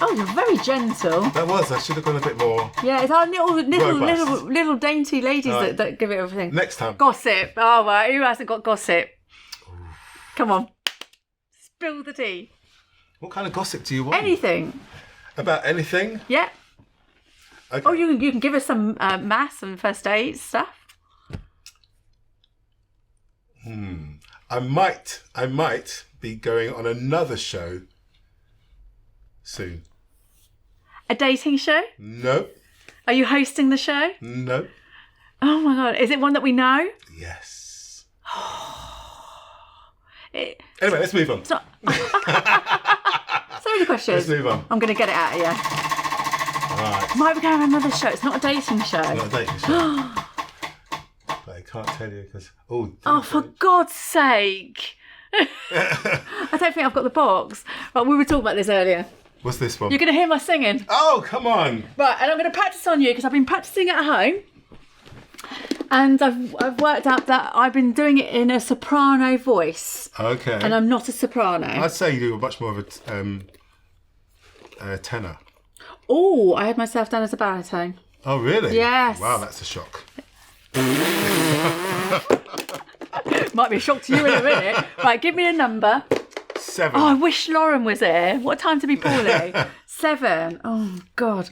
Oh, you're very gentle. That was. I should have gone a bit more. Yeah, it's our little dainty ladies that give it everything. Next time. Gossip. Oh, well, who hasn't got gossip? Ooh. Come on. Spill the tea. What kind of gossip do you want? Anything. About anything? Yeah. Okay. Oh, you can give us some mass and first aid stuff. I might be going on another show soon. A dating show? No. Are you hosting the show? No. Oh my God. Is it one that we know? Yes. Anyway, let's move on. So many questions. Let's move on. I'm going to get it out of you. Right. Might be going on another show. It's not a dating show. Not a dating show. But I can't tell you because... Oh, for God's sake. I don't think I've got the box. Right, we were talking about this earlier. What's this one? You're going to hear my singing. Oh, come on. Right, and I'm going to practice on you because I've been practicing at home. And I've worked out that I've been doing it in a soprano voice. Okay. And I'm not a soprano. I'd say you do much more of a tenor. Oh, I had myself down as a baritone. Oh, really? Yes. Wow, that's a shock. Might be a shock to you in a minute. Right, give me a number. 7. Oh, I wish Lauren was here. What time to be poorly? 7. Oh, God.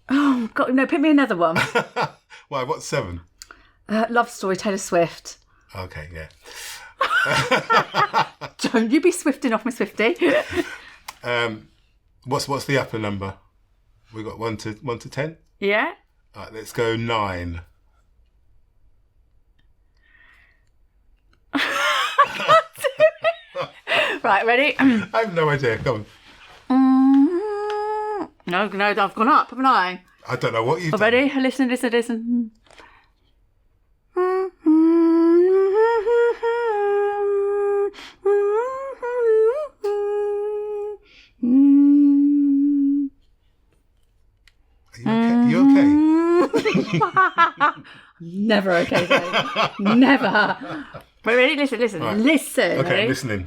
Oh, God. No, pick me another one. Why, what's 7? Love story, Taylor Swift. Okay, yeah. Don't you be swifting off my Swiftie. What's the upper number? We got 1 to 10. Yeah. All right, let's go 9. Right, ready? I have no idea. Come on. No, I've gone up, haven't I? I don't know what you've done. Ready? Listen. Are you okay? Never okay, Dave. Never. Wait, ready? Listen. Right. Listen. Okay, ready? listening.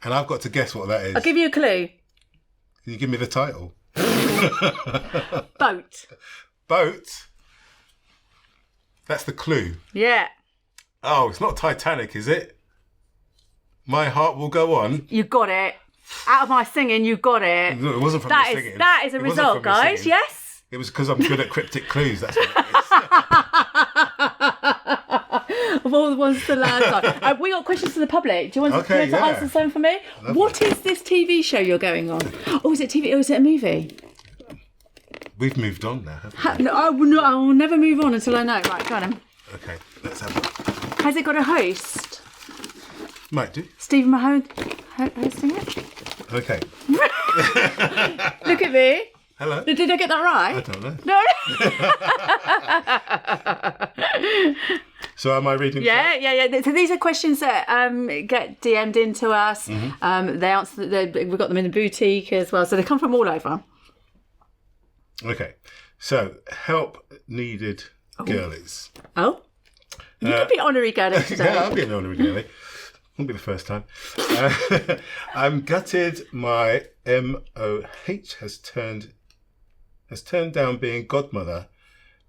And I've got to guess what that is. I'll give you a clue. Can you give me the title? Boat. Boat? That's the clue. Yeah. Oh, it's not Titanic, is it? My Heart Will Go On. You got it. Out of my singing, you got it. No, it wasn't from That your is singing. that is a It wasn't result, from your guys. singing. Yes. It was because I'm good at cryptic clues. That's what it Of all the ones to land on. We got questions from the public. Do you want to answer some for me? Lovely. What is this TV show you're going on? Oh, is it TV? Or is it a movie? is. We've moved on now, haven't we? No, I will never move on until I know. Right, go on then. Okay, let's have a look. Has it got a host? Might do. Stephen Mahone hosting it? Okay. Look at me. Hello. Did I get that right? I don't know. No. So am I reading? Yeah. So these are questions that get DM'd into us. Mm-hmm. They answer. We've got them in the boutique as well. So they come from all over. Okay. So help needed girlies. Oh. You could be honorary girlie today. Yeah, I'll be an honorary girlie. Won't be the first time. I'm gutted. My MOH has turned down being godmother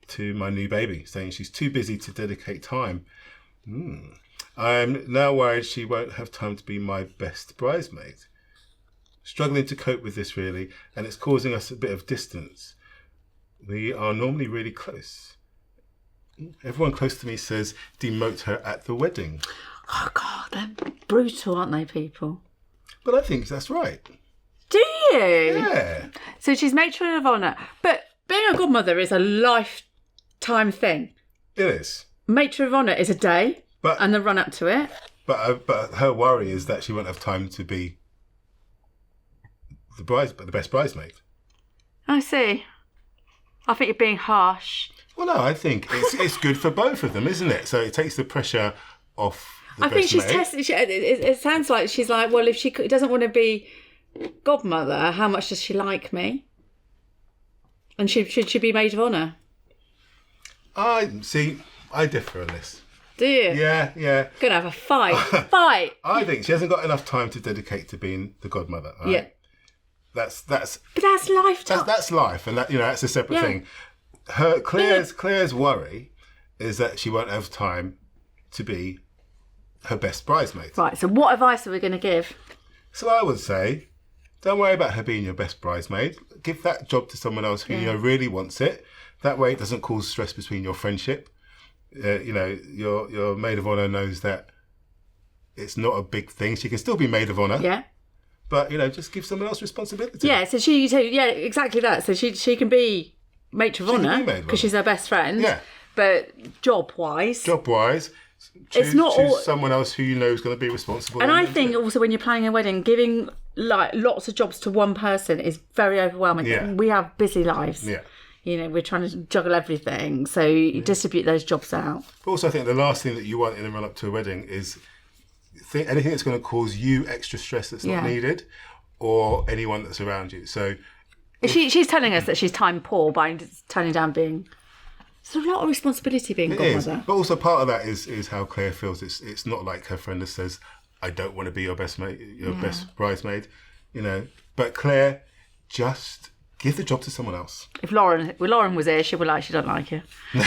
to my new baby, saying she's too busy to dedicate time. I'm now worried she won't have time to be my best bridesmaid. Struggling to cope with this, really, and it's causing us a bit of distance. We are normally really close. Everyone close to me says demote her at the wedding. Oh, God, they're brutal, aren't they, people? But I think that's right. Do you? Yeah. So she's matron of honour. But being a godmother is a lifetime thing. It is. Matron of honour is a day and the run up to it. But her worry is that she won't have time to be the best bridesmaid. I see. I think you're being harsh. Well, no, I think it's good for both of them, isn't it? So it takes the pressure off the I think best she's maid. testing. It sounds like she's like, well, if she doesn't want to be godmother, how much does she like me? And should she be maid of honour? I differ on this. Do you? Yeah. Gonna have a fight. Fight. I think she hasn't got enough time to dedicate to being the godmother. Right? Yeah. That's But that's lifetime. that's life, and that that's a separate thing. Claire's worry is that she won't have time to be her best bridesmaid. Right. So what advice are we going to give? So I would say, don't worry about her being your best bridesmaid. Give that job to someone else who really wants it. That way, it doesn't cause stress between your friendship. Your maid of honour knows that it's not a big thing. She can still be maid of honour. Yeah. But just give someone else responsibility. Yeah. So exactly that. So she can be matron of honour because she's her best friend. Yeah. But job wise, choose someone else who you know is going to be responsible. And I think also when you're planning a wedding, giving like lots of jobs to one person is very overwhelming. Yeah. We have busy lives. Yeah. We're trying to juggle everything. So you distribute those jobs out. But also, I think the last thing that you want in the run up to a wedding is anything that's going to cause you extra stress that's not needed, or anyone that's around you. So she's telling us that she's time poor by turning down being. It's a lot of responsibility being godmother. But also part of that is how Claire feels. It's not like her friend that says, "I don't want to be your best best bridesmaid," But Claire, just give the job to someone else. If Lauren was here, she'd be like, she don't like you. She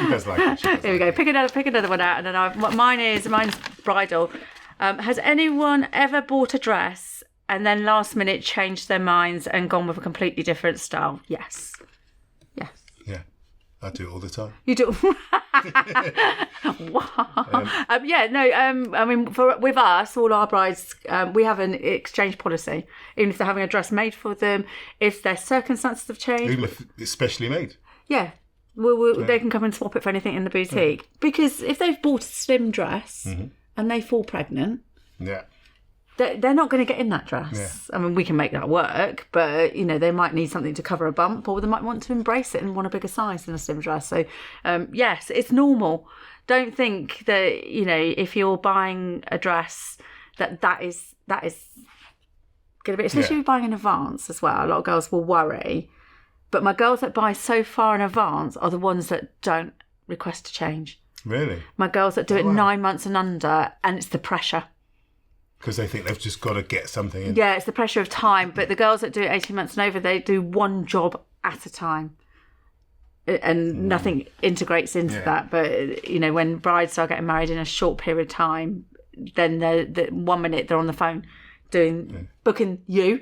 does like it. Here we go. Pick another one out, and then mine's bridal. Has anyone ever bought a dress and then last minute changed their minds and gone with a completely different style? Yes. Yes. Yeah. I do it all the time. You do? Wow. I mean, with us, all our brides, we have an exchange policy. Even if they're having a dress made for them, if their circumstances have changed. Even if it's specially made. Yeah. They can come and swap it for anything in the boutique. Because if they've bought a slim dress and they fall pregnant, they're not going to get in that dress. Yeah. I mean, we can make that work, but, they might need something to cover a bump, or they might want to embrace it and want a bigger size than a slim dress. So, yes, it's normal. Don't think that, if you're buying a dress, that is going to be, especially if you're buying in advance as well. A lot of girls will worry. But my girls that buy so far in advance are the ones that don't request a change. Really? My girls that do it 9 months and under, and it's the pressure. Because they think they've just got to get something in. Yeah, it's the pressure of time. But the girls that do it 18 months and over, they do one job at a time. And nothing integrates into that. But, when brides are getting married in a short period of time, then the 1 minute they're on the phone booking you,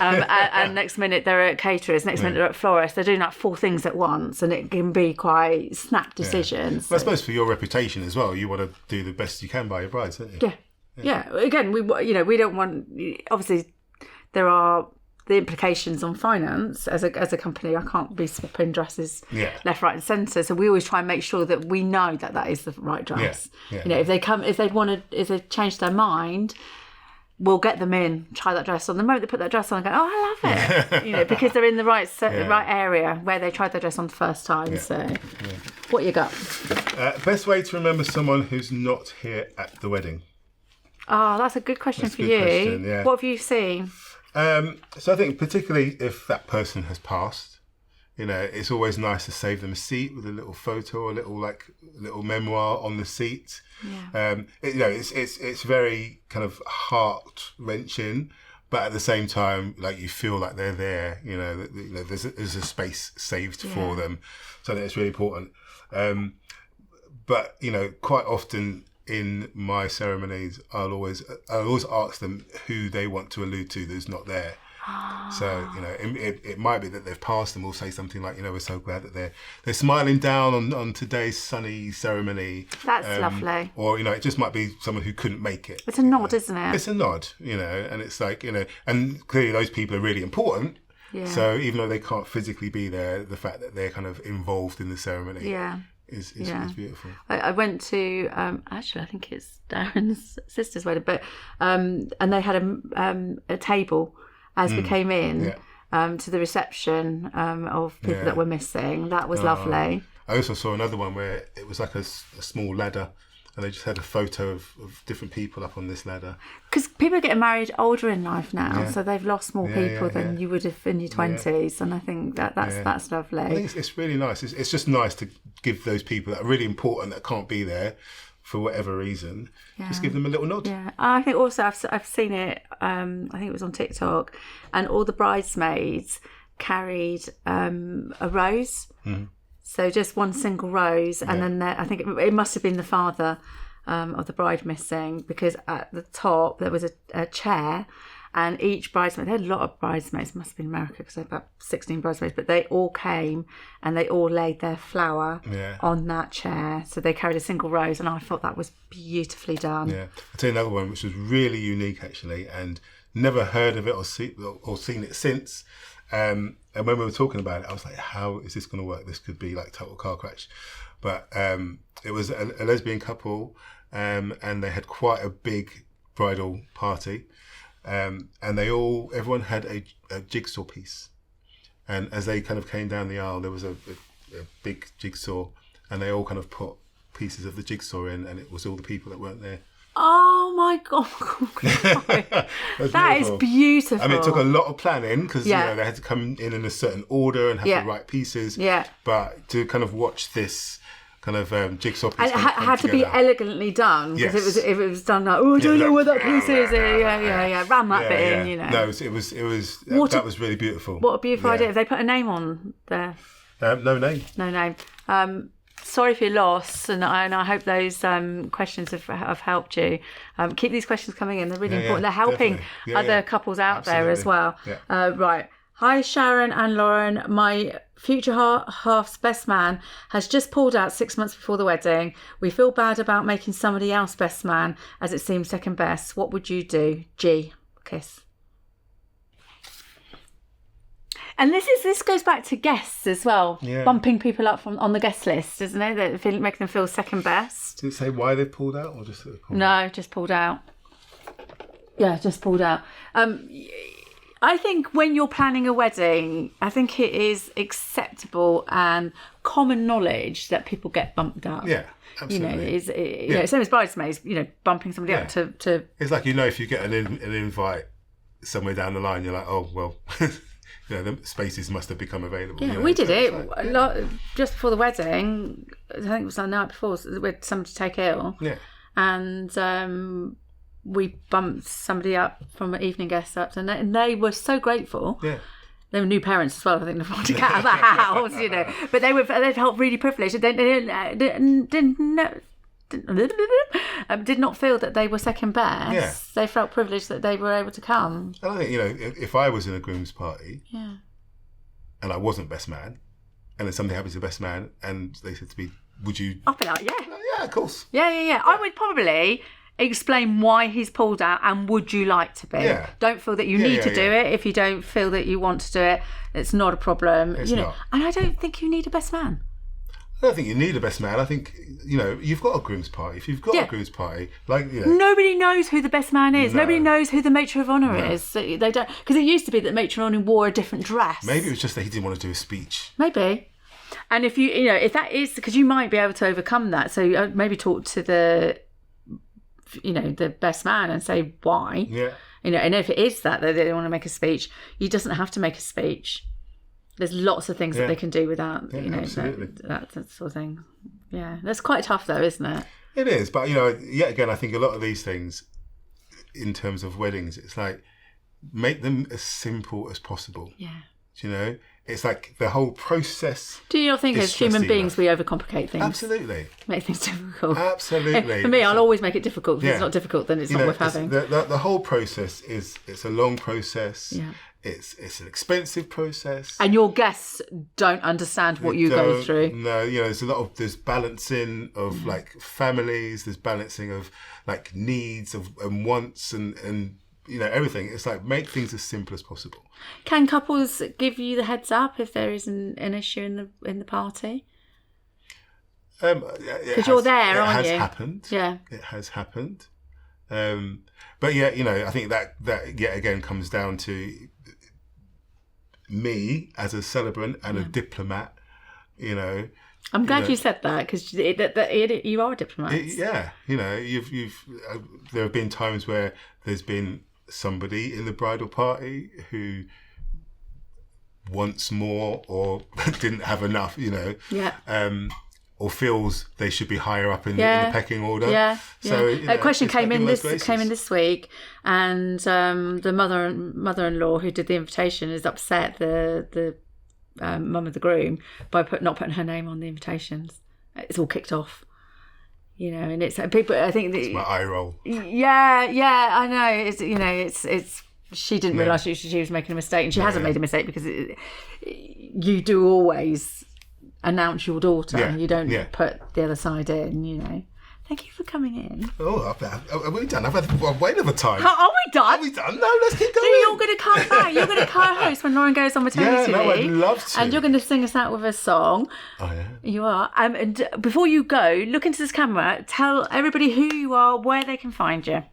and next minute they're at caterers, next minute they're at florists. They're doing like 4 things at once, and it can be quite snap decisions. Well, I suppose for your reputation as well, you want to do the best you can by your brides, don't you? Yeah. Again, we don't want. Obviously, there are the implications on finance as a company. I can't be swapping dresses left, right, and centre. So we always try and make sure that we know that is the right dress. If they change their mind, we'll get them in, try that dress on. The moment they put that dress on, I go, oh, I love it. Because they're in the right area where they tried their dress on the first time. So, what you got? Best way to remember someone who's not here at the wedding. Oh, that's a good question for you. Question, what have you seen? So I think particularly if that person has passed, it's always nice to save them a seat with a little photo, a little memoir on the seat. Yeah. It's very kind of heart wrenching, but at the same time, like you feel like they're there. There's a space saved for them, so I think it's really important. But quite often in my ceremonies, I'll always ask them who they want to allude to that's not there. So it might be that they've passed, and we'll say something like, we're so glad that they're smiling down on today's sunny ceremony. That's lovely. Or it just might be someone who couldn't make it. It's a nod, isn't it? It's a nod, and it's like and clearly those people are really important. Yeah. So even though they can't physically be there, the fact that they're kind of involved in the ceremony. Is beautiful. I went to actually I think it's Darren's sister's wedding, but and they had a table as we came in to the reception of people that were missing. That was lovely. I also saw another one where it was like a small ladder, and they just had a photo of different people up on this ladder. Because people are getting married older in life now, so they've lost more people than you would have in your 20s, and I think that's lovely. I think it's really nice. It's just nice to give those people that are really important that can't be there for whatever reason, just give them a little nod. Yeah, I think also I've seen it. I think it was on TikTok, and all the bridesmaids carried a rose. Mm-hmm. So just one single rose, and then I think it must have been the father of the bride missing, because at the top there was a chair, and each bridesmaid, they had a lot of bridesmaids, must have been America because they had about 16 bridesmaids, but they all came and they all laid their flower on that chair. So they carried a single rose, and I thought that was beautifully done. Yeah, I'll tell you another one which was really unique actually, and never heard of it or seen it since. And when we were talking about it, I was like, how is this going to work? This could be like total car crash. But it was a lesbian couple, and they had quite a big bridal party. And everyone had a jigsaw piece. And as they kind of came down the aisle, there was a big jigsaw, and they all kind of put pieces of the jigsaw in, and it was all the people that weren't there. Oh my God. That is beautiful. I mean, it took a lot of planning because they had to come in a certain order and have the right pieces. Yeah. But to kind of watch this kind of jigsaw piece. And it had to be elegantly done, because if it was done like, I don't know where that piece is. Ram that bit in, No, it was that was really beautiful. What a beautiful idea. Have they put a name on there? No name. No name. sorry for your loss, and I hope those questions have helped you. Keep these questions coming in; they're really important. They're helping other couples out there as well. Yeah. Right. Hi, Sharon and Lauren. My future half's best man has just pulled out 6 months before the wedding. We feel bad about making somebody else best man, as it seems second best. What would you do? G. Kiss. And this goes back to guests as well, bumping people up on the guest list, isn't it? That making them feel second best. Did it say why they pulled out, or just just pulled out? Yeah, just pulled out. I think when you're planning a wedding, I think it is acceptable and common knowledge that people get bumped up. Yeah, absolutely. Same as bridesmaids. Bumping somebody up to. It's like if you get an invite somewhere down the line, you're like, oh well. The spaces must have become available. Yeah, we did it a lot just before the wedding. I think it was the night before. We had somebody take ill. Yeah. And we bumped somebody up from an evening guest up, and they were so grateful. Yeah. They were new parents as well. I think they wanted to get out of the house, But they felt really privileged. They did not feel that they were second best. Yeah. They felt privileged that they were able to come. And I think, if I was in a groom's party and I wasn't best man, and then something happens to best man, and they said to me, would you... I'll be like, yeah, of course. Yeah. I would probably explain why he's pulled out and would you like to be. Yeah. Don't feel that you need to do it. If you don't feel that you want to do it, it's not a problem. It's not. And I don't think you need a best man. I don't think you need a best man. I think, you've got a groom's party. If you've got a groom's party, Nobody knows who the best man is. No. Nobody knows who the matron of honour is. They don't, because it used to be that matron of honour wore a different dress. Maybe it was just that he didn't want to do a speech. Maybe. And if if that is, because you might be able to overcome that. So maybe talk to the best man and say why. Yeah. And if it is that they don't want to make a speech, he doesn't have to make a speech. There's lots of things that they can do without, that sort of thing. Yeah, that's quite tough though, isn't it? It is, but yet again, I think a lot of these things, in terms of weddings, it's like make them as simple as possible. Yeah. It's like the whole process. Do you not think as human beings we overcomplicate things? Absolutely. Make things difficult. Absolutely. For me, I'll always make it difficult. If it's not difficult, then it's not worth having. The whole process it's a long process. Yeah. It's an expensive process. And your guests don't understand what you go through. No, there's balancing of like families, there's balancing of like needs and wants and everything. It's like make things as simple as possible. Can couples give you the heads up if there is an issue in the party? Because you're there, aren't you? It has happened. Yeah. It has happened. But yeah, I think that yet again comes down to me as a celebrant and a diplomat, I'm glad you said that because you are a diplomat. You've there have been times where there's been somebody in the bridal party who wants more or didn't have enough, or feels they should be higher up in the pecking order. Yeah. So a question came in this week, and the mother-in-law who did the invitation is upset the mum of the groom by not putting her name on the invitations. It's all kicked off. And it's people. I think it's my eye roll. Yeah, I know. It's. She didn't realise she was making a mistake, and she hasn't made a mistake because you do always announce your daughter. Yeah. You don't put the other side in. Thank you for coming in. Oh, are we done? I've had way over time. Are we done? Are we done? No, let's keep going. So you're going to come back. You're going to co-host when Lauren goes on maternity leave. I'd love to. And you're going to sing us out with a song. Oh, yeah. You are. And before you go, look into this camera. Tell everybody who you are, where they can find you.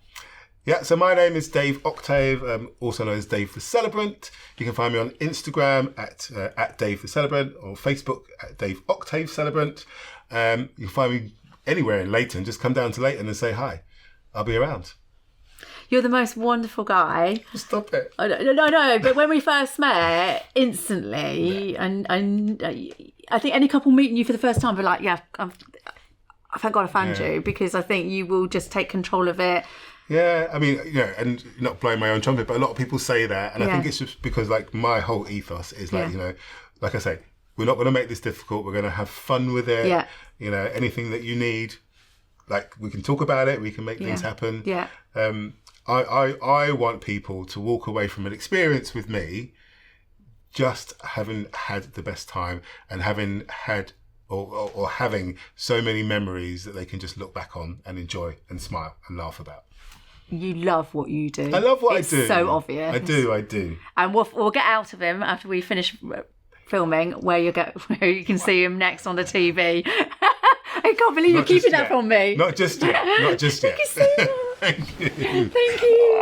Yeah, so my name is Dave Octave, also known as Dave the Celebrant. You can find me on Instagram at Dave the Celebrant, or Facebook at Dave Octave Celebrant. You can find me anywhere in Leighton. Just come down to Leighton and say hi. I'll be around. You're the most wonderful guy. Stop it. No. But when we first met, instantly, and I think any couple meeting you for the first time, be like, thank God I found you, because I think you will just take control of it. Yeah, I mean, and not blowing my own trumpet, but a lot of people say that, and I think it's just because like my whole ethos is like, like I say, We're not going to make this difficult. We're going to have fun with it. Yeah. You know, anything that you need, like, we can talk about it. We can make things happen. Yeah. I want people to walk away from an experience with me just having had the best time and having had or having so many memories that they can just look back on and enjoy and smile and laugh about. You love what you do. I love what it's I do. It's so obvious. I do. And we'll get out of him after we finish filming where you can see him next on the TV. I can't believe you're keeping that from me. Not just yet. Thank you so much. Thank you. Thank you.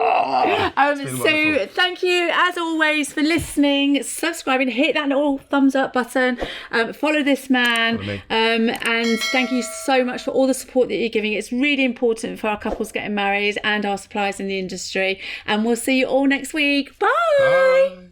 So thank you as always for listening, subscribing, hit that little thumbs up button, follow this man, and thank you so much for all the support that you're giving. It's really important for our couples getting married and our suppliers in the industry, and we'll see you all next week. Bye.